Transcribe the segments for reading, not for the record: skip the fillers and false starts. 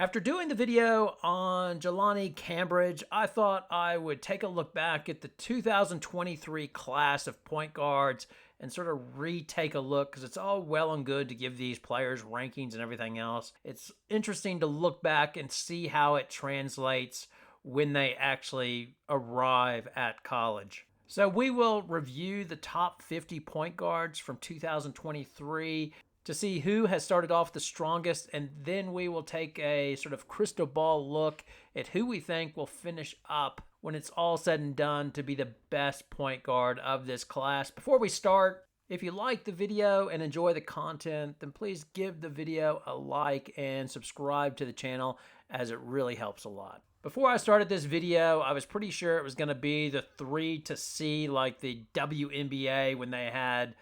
After doing the video on Jelani Cambridge, I thought I would take a look back at the 2023 class of point guards and sort of retake a look, because it's all well and good to give these players rankings and everything else. It's interesting to look back and see how it translates when they actually arrive at college. So we will review the top 50 point guards from 2023 to see who has started off the strongest, and then we will take a sort of crystal ball look at who we think will finish up when it's all said and done to be the best point guard of this class. Before we start, if you like the video and enjoy the content, then please give the video a like and subscribe to the channel, as it really helps a lot. Before I started this video, I was pretty sure it was going to be the 3 to see like the WNBA when they had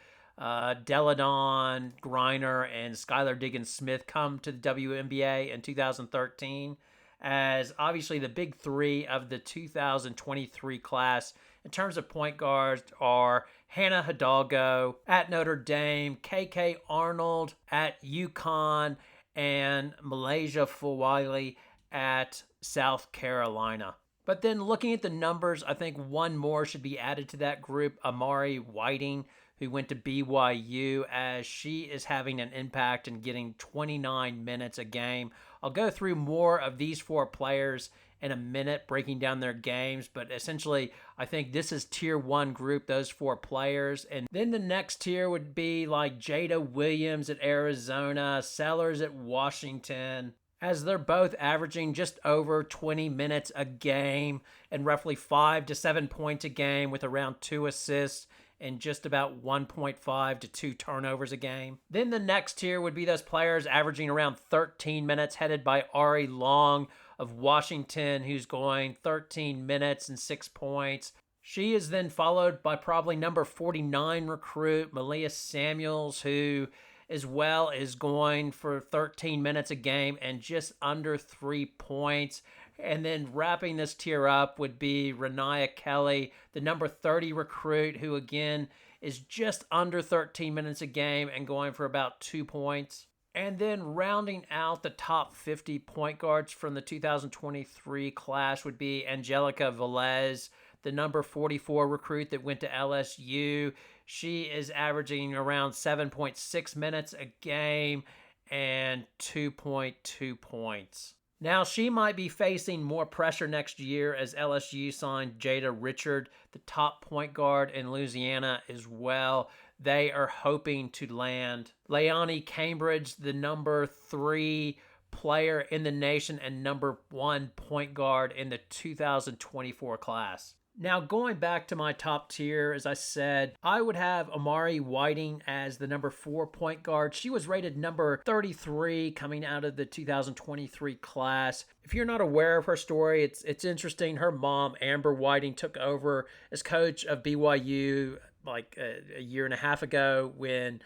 Deladon, Griner, and Skylar Diggins-Smith come to the WNBA in 2013, as obviously the big 3 of the 2023 class in terms of point guards are Hannah Hidalgo at Notre Dame, KK Arnold at UConn, and Milaysia Fulwiley at South Carolina. But then looking at the numbers, I think one more should be added to that group, Amari Whiting, who went to BYU, as she is having an impact and getting 29 minutes a game. I'll go through more of these 4 players in a minute, breaking down their games, but essentially I think this is tier 1 group, those 4 players. And then the next tier would be like Jada Williams at Arizona, Sellers at Washington, as they're both averaging just over 20 minutes a game and roughly 5 to 7 points a game with around 2 assists and just about 1.5 to 2 turnovers a game. Then the next tier would be those players averaging around 13 minutes, headed by Ari Long of Washington, who's going 13 minutes and 6 points. She is then followed by probably number 49 recruit, Malia Samuels, who as well is going for 13 minutes a game and just under 3 points. And then wrapping this tier up would be Renaya Kelly, the number 30 recruit, who again is just under 13 minutes a game and going for about 2 points. And then rounding out the top 50 point guards from the 2023 class would be Angelica Velez, the number 44 recruit that went to LSU. She is averaging around 7.6 minutes a game and 2.2 points. Now, she might be facing more pressure next year as LSU signed Jada Richard, the top point guard in Louisiana, as well. They are hoping to land Leilani Cambridge, the number 3 player in the nation and number 1 point guard in the 2024 class. Now, going back to my top tier, as I said, I would have Amari Whiting as the number 4 point guard. She was rated number 33 coming out of the 2023 class. If you're not aware of her story, it's interesting. Her mom, Amber Whiting, took over as coach of BYU like a year and a half ago when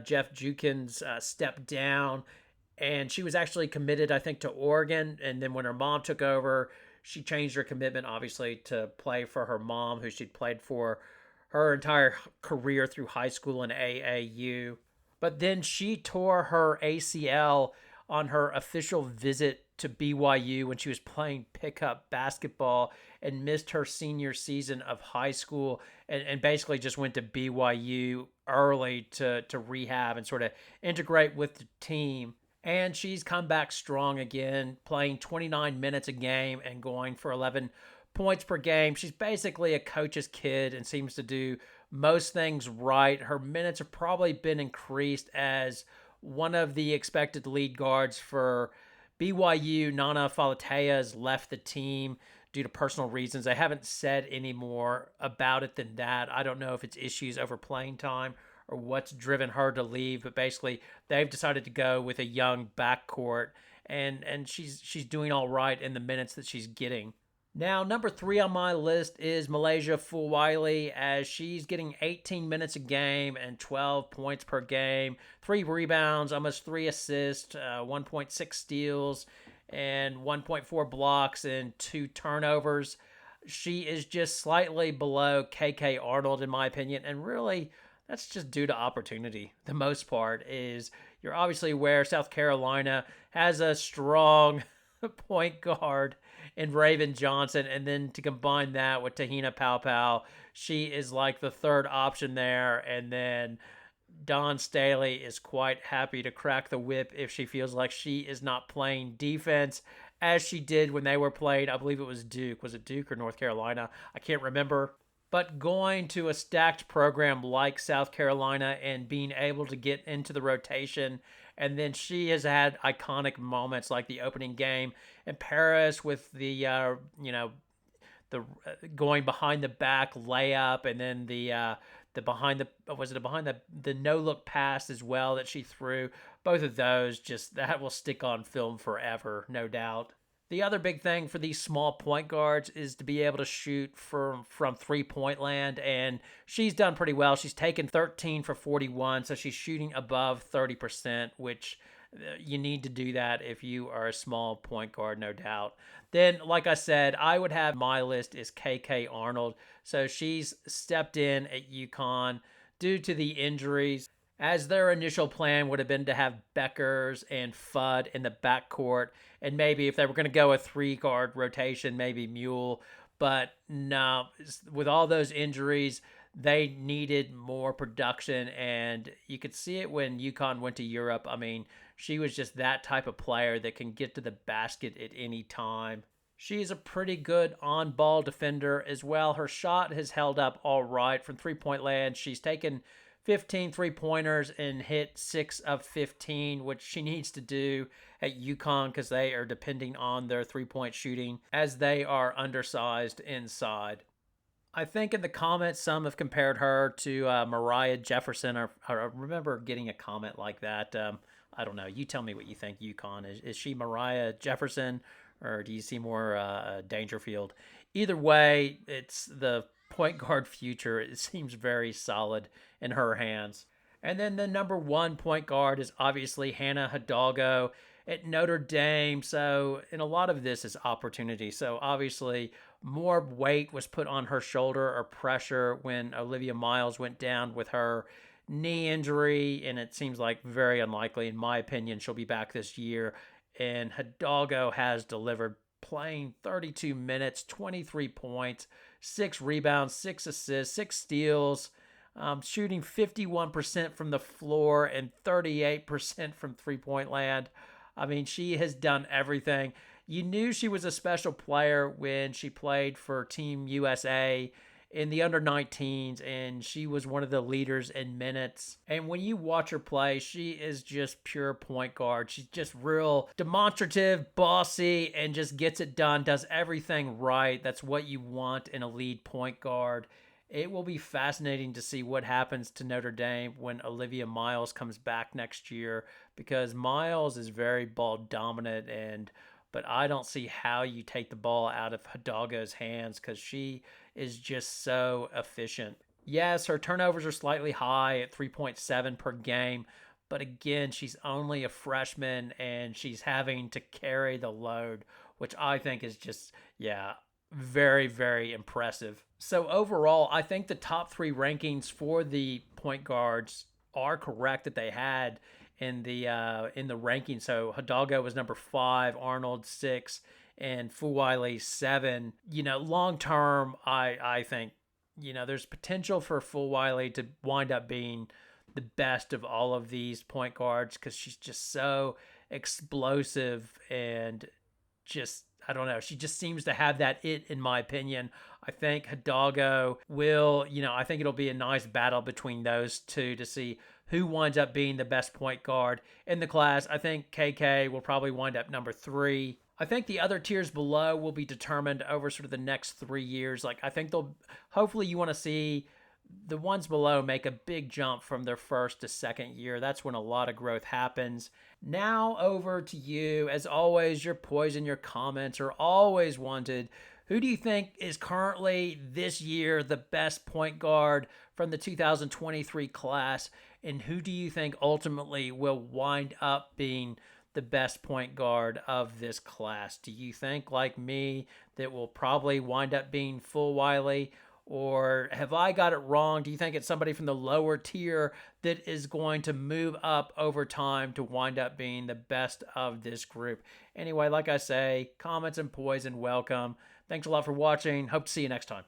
Jeff Jukins stepped down. And she was actually committed, I think, to Oregon. And then when her mom took over, she changed her commitment, obviously, to play for her mom, who she'd played for her entire career through high school and AAU. But then she tore her ACL on her official visit to BYU when she was playing pickup basketball and missed her senior season of high school and basically just went to BYU early to rehab and sort of integrate with the team. And she's come back strong again, playing 29 minutes a game and going for 11 points per game. She's basically a coach's kid and seems to do most things right. Her minutes have probably been increased as one of the expected lead guards for BYU. Nana Falatea has left the team due to personal reasons. I haven't said any more about it than that. I don't know if it's issues over playing time or what's driven her to leave, but basically they've decided to go with a young backcourt, and she's doing all right in the minutes that she's getting. Now, number 3 on my list is Milaysia Fulwiley, as she's getting 18 minutes a game and 12 points per game, 3 rebounds, almost 3 assists, 1.6 steals, and 1.4 blocks and 2 turnovers. She is just slightly below KK Arnold, in my opinion, and really that's just due to opportunity. The most part is you're obviously aware South Carolina has a strong point guard in Raven Johnson, and then to combine that with Tahina Paopao, she is like the third option there, and then Dawn Staley is quite happy to crack the whip if she feels like she is not playing defense as she did when they were played. I believe it was Duke. Was it Duke or North Carolina? I can't remember. But going to a stacked program like South Carolina and being able to get into the rotation, and then she has had iconic moments like the opening game in Paris with the going behind the back layup, and then the behind the was it behind the no look pass as well that she threw. Both of those, just that will stick on film forever, no doubt. The other big thing for these small point guards is to be able to shoot from 3-point land, and she's done pretty well. She's taken 13 for 41, so she's shooting above 30%, which you need to do that if you are a small point guard, no doubt. Then, like I said, I would have my list is KK Arnold. So she's stepped in at UConn due to the injuries, as their initial plan would have been to have Beckers and Fudd in the backcourt, and maybe if they were going to go a 3-guard rotation, maybe Mule. But no, with all those injuries, they needed more production, and you could see it when UConn went to Europe. I mean, she was just that type of player that can get to the basket at any time. She's a pretty good on-ball defender as well. Her shot has held up all right from 3-point land. She's taken 15 3-pointers and hit 6 of 15, which she needs to do at UConn because they are depending on their 3-point shooting as they are undersized inside. I think in the comments, some have compared her to Mariah Jefferson. I remember getting a comment like that. I don't know. You tell me what you think UConn is. Is she Mariah Jefferson, or do you see more Dangerfield? Either way, it's the point guard future. It seems very solid in her hands. And then the number 1 point guard is obviously Hannah Hidalgo at Notre Dame. So, in a lot of this is opportunity. So, obviously, more weight was put on her shoulder or pressure when Olivia Miles went down with her knee injury, and it seems like very unlikely, in my opinion, she'll be back this year. And Hidalgo has delivered, playing 32 minutes, 23 points, 6 rebounds, 6 assists, 6 steals, shooting 51% from the floor and 38% from 3-point land. I mean, she has done everything. You knew she was a special player when she played for Team USA in the under-19s, and she was one of the leaders in minutes. And when you watch her play, she is just pure point guard. She's just real demonstrative, bossy, and just gets it done, does everything right. That's what you want in a lead point guard. It will be fascinating to see what happens to Notre Dame when Olivia Miles comes back next year, because Miles is very ball dominant, but I don't see how you take the ball out of Hidalgo's hands because she is just so efficient. Yes, her turnovers are slightly high at 3.7 per game, but again, she's only a freshman and she's having to carry the load, which I think is just, very, very impressive. So overall, I think the top 3 rankings for the point guards are correct that they had in the ranking. So Hidalgo was number 5, Arnold 6, and Fulwiley 7. Long term, I think there's potential for Fulwiley to wind up being the best of all of these point guards because she's just so explosive and just, I don't know. She just seems to have that it, in my opinion. I think Hidalgo will, I think it'll be a nice battle between those two to see who winds up being the best point guard in the class. I think KK will probably wind up number 3. I think the other tiers below will be determined over sort of the next 3 years. Like, I think hopefully you want to see the ones below make a big jump from their first to second year. That's when a lot of growth happens. Now over to you. As always, your poison, your comments are always wanted. Who do you think is currently this year the best point guard from the 2023 class? And who do you think ultimately will wind up being the best point guard of this class? Do you think, like me, that will probably wind up being Fulwiley? Or have I got it wrong? Do you think it's somebody from the lower tier that is going to move up over time to wind up being the best of this group? Anyway, like I say, comments and poison welcome. Thanks a lot for watching. Hope to see you next time.